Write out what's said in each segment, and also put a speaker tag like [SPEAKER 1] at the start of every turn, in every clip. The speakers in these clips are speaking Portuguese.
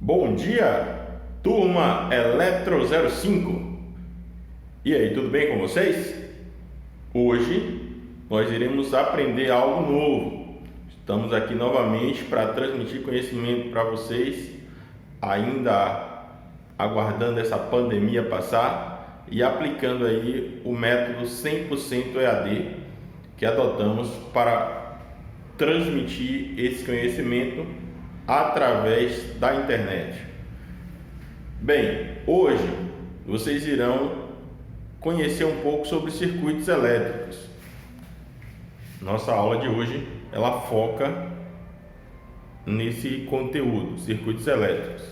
[SPEAKER 1] Bom dia, turma Eletro 05. E aí, tudo bem com vocês? Hoje nós iremos aprender algo novo. Estamos aqui novamente para transmitir conhecimento para vocês, ainda aguardando essa pandemia passar e aplicando aí o método 100% EAD que adotamos para transmitir esse conhecimento através da internet. Bem, hoje vocês irão conhecer um pouco sobre circuitos elétricos. Nossa aula de hoje ela foca nesse conteúdo, circuitos elétricos.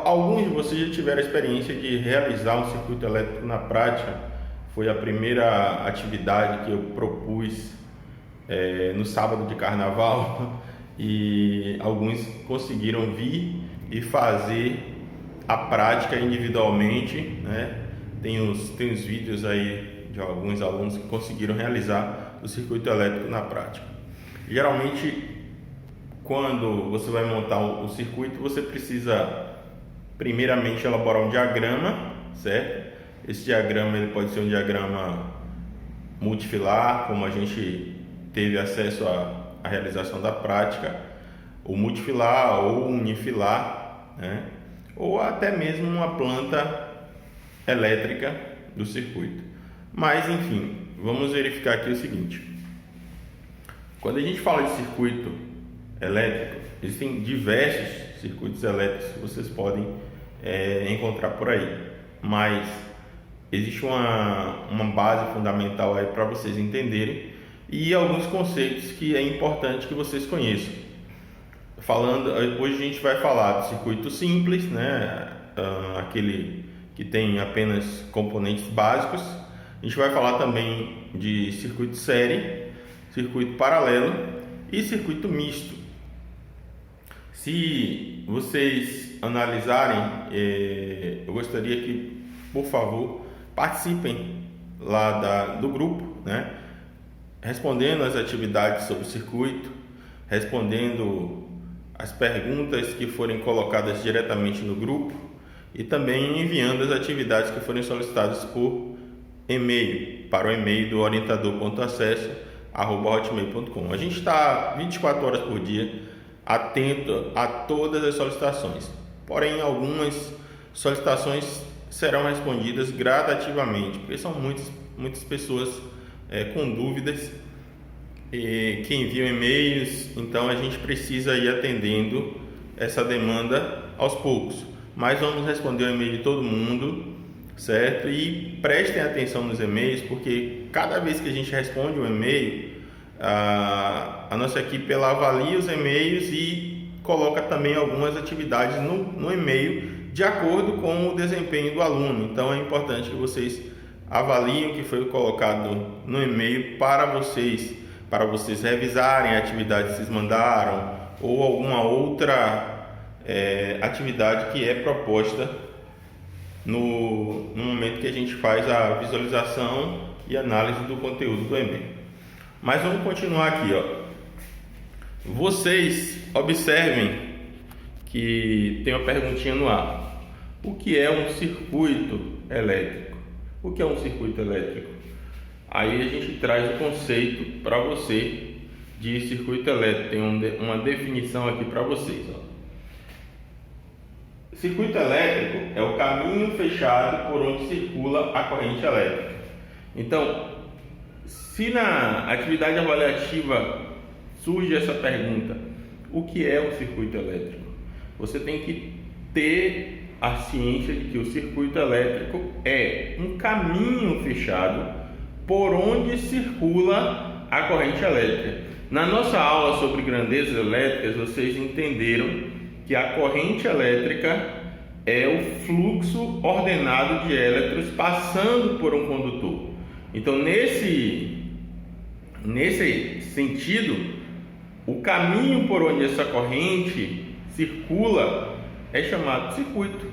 [SPEAKER 1] Alguns de vocês já tiveram a experiência de realizar um circuito elétrico na prática. Foi a primeira atividade que eu propus no sábado de carnaval e alguns conseguiram vir e fazer a prática individualmente, né? Tem os vídeos aí de alguns alunos que conseguiram realizar o circuito elétrico na prática. Geralmente, quando você vai montar o circuito, você precisa primeiramente elaborar um diagrama, certo? Esse diagrama ele pode ser um diagrama multifilar, como a gente teve acesso à realização da prática, ou multifilar ou unifilar, né? Ou até mesmo uma planta elétrica do circuito. Mas enfim, vamos verificar aqui o seguinte: quando a gente fala de circuito elétrico, existem diversos circuitos elétricos que vocês podem encontrar por aí, mas existe uma base fundamental aí para vocês entenderem e alguns conceitos que é importante que vocês conheçam. Hoje a gente vai falar do circuito simples, né? Aquele que tem apenas componentes básicos. A gente vai falar também de circuito série, circuito paralelo e circuito misto. Se vocês analisarem, eu gostaria que, por favor, participem lá do grupo, né? Respondendo as atividades sobre o circuito, respondendo as perguntas que forem colocadas diretamente no grupo e também enviando as atividades que forem solicitadas por e-mail, para o e-mail do orientador.acesso@hotmail.com. A gente está 24 horas por dia atento a todas as solicitações, porém algumas solicitações serão respondidas gradativamente, porque são muitas pessoas com dúvidas que enviam e-mails, então a gente precisa ir atendendo essa demanda aos poucos, mas vamos responder o e-mail de todo mundo, certo? E prestem atenção nos e-mails, porque cada vez que a gente responde um e-mail, a nossa equipe ela avalia os e-mails e coloca também algumas atividades no e-mail de acordo com o desempenho do aluno. Então é importante que vocês avaliem o que foi colocado no e-mail para vocês revisarem a atividade que vocês mandaram ou alguma outra atividade que é proposta no momento que a gente faz a visualização e análise do conteúdo do e-mail. Mas vamos continuar aqui, ó. Vocês observem que tem uma perguntinha no ar. O que é um circuito elétrico? O que é um circuito elétrico? Aí a gente traz o conceito para você de circuito elétrico. Tem uma definição aqui para vocês, ó. Circuito elétrico é o caminho fechado por onde circula a corrente elétrica. Então, se na atividade avaliativa surge essa pergunta, o que é um circuito elétrico? Você tem que ter a ciência de que o circuito elétrico é um caminho fechado por onde circula a corrente elétrica. Na nossa aula sobre grandezas elétricas, vocês entenderam que a corrente elétrica é o fluxo ordenado de elétrons passando por um condutor. Então, nesse sentido, o caminho por onde essa corrente circula é chamado de circuito,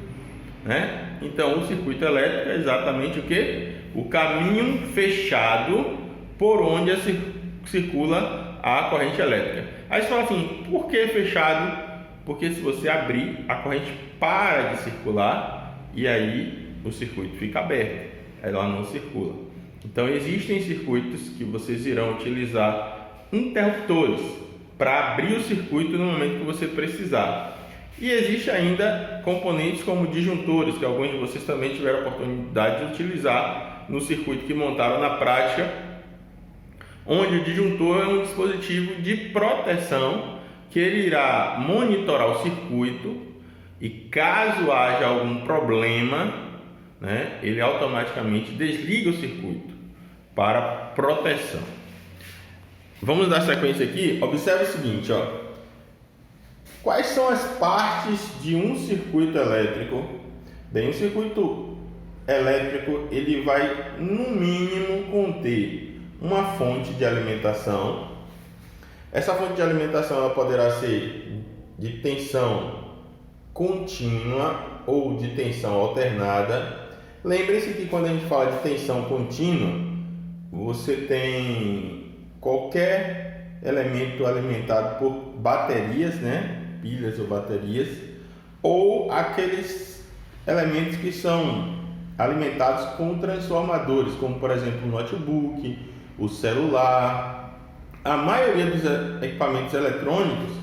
[SPEAKER 1] né? Então, o circuito elétrico é exatamente o que? O caminho fechado por onde circula a corrente elétrica. Aí você fala assim, por que fechado porque se você abrir, a corrente para de circular e aí o circuito fica aberto, ela não circula. Então existem circuitos que vocês irão utilizar interruptores para abrir o circuito no momento que você precisar. E existe ainda componentes como disjuntores, que alguns de vocês também tiveram a oportunidade de utilizar no circuito que montaram na prática, onde o disjuntor é um dispositivo de proteção que ele irá monitorar o circuito e caso haja algum problema, ele automaticamente desliga o circuito para proteção. Vamos dar sequência aqui. Observe o seguinte, quais são as partes de um circuito elétrico? Bem, um circuito elétrico ele vai no mínimo conter uma fonte de alimentação. Essa fonte de alimentação ela poderá ser de tensão contínua ou de tensão alternada. Lembre-se que quando a gente fala de tensão contínua, você tem qualquer elemento alimentado por baterias, pilhas ou baterias, ou aqueles elementos que são alimentados com transformadores, como por exemplo o notebook, o celular. A maioria dos equipamentos eletrônicos,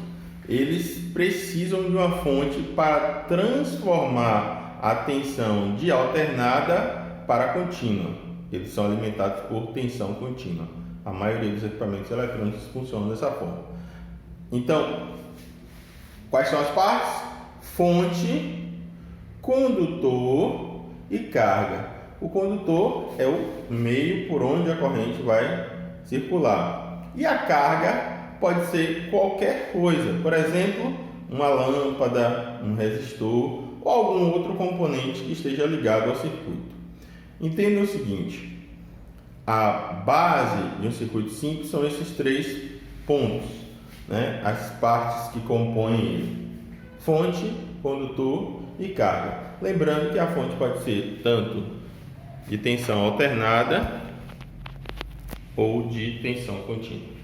[SPEAKER 1] eles precisam de uma fonte para transformar a tensão de alternada para contínua. Eles são alimentados por tensão contínua. A maioria dos equipamentos eletrônicos funcionam dessa forma. Então, quais são as partes? Fonte, condutor e carga. O condutor é o meio por onde a corrente vai circular. E a carga pode ser qualquer coisa, por exemplo, uma lâmpada, um resistor ou algum outro componente que esteja ligado ao circuito. Entenda o seguinte, a base de um circuito simples são esses 3 pontos, as partes que compõem ele: fonte, condutor e carga. Lembrando que a fonte pode ser tanto de tensão alternada ou de tensão contínua.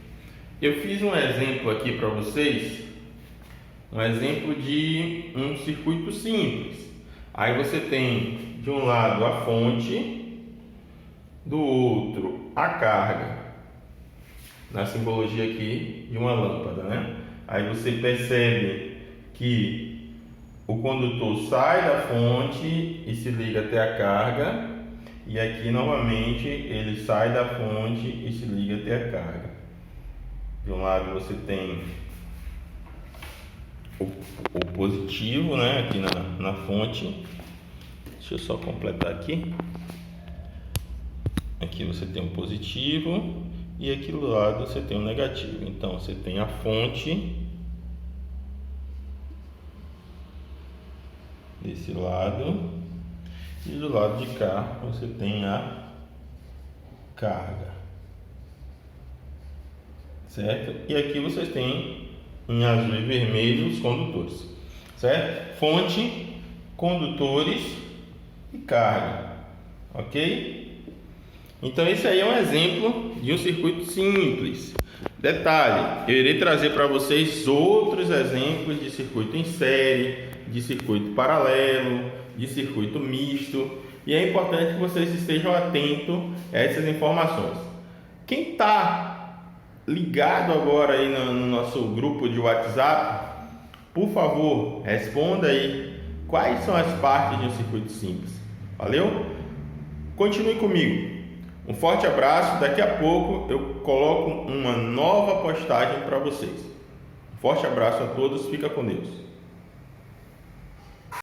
[SPEAKER 1] Eu fiz um exemplo aqui para vocês, um exemplo de um circuito simples. Aí você tem de um lado a fonte, do outro a carga, na simbologia aqui de uma lâmpada, Aí você percebe que o condutor sai da fonte e se liga até a carga, e aqui novamente ele sai da fonte e se liga até a carga. De um lado você tem o positivo, aqui na fonte. Deixa eu só completar aqui. Aqui você tem o positivo e aqui do lado você tem o negativo. Então você tem a fonte desse lado e do lado de cá você tem a carga, certo? E aqui vocês têm em azul e vermelho os condutores, certo? Fonte, condutores e carga, ok? Então esse aí é um exemplo de um circuito simples. Detalhe, eu irei trazer para vocês outros exemplos de circuito em série, de circuito paralelo, de circuito misto, e é importante que vocês estejam atentos a essas informações. Quem está ligado agora aí no nosso grupo de WhatsApp, por favor, responda aí quais são as partes de um circuito simples. Valeu? Continue comigo. Um forte abraço. Daqui a pouco eu coloco uma nova postagem para vocês. Um forte abraço a todos. Fica com Deus.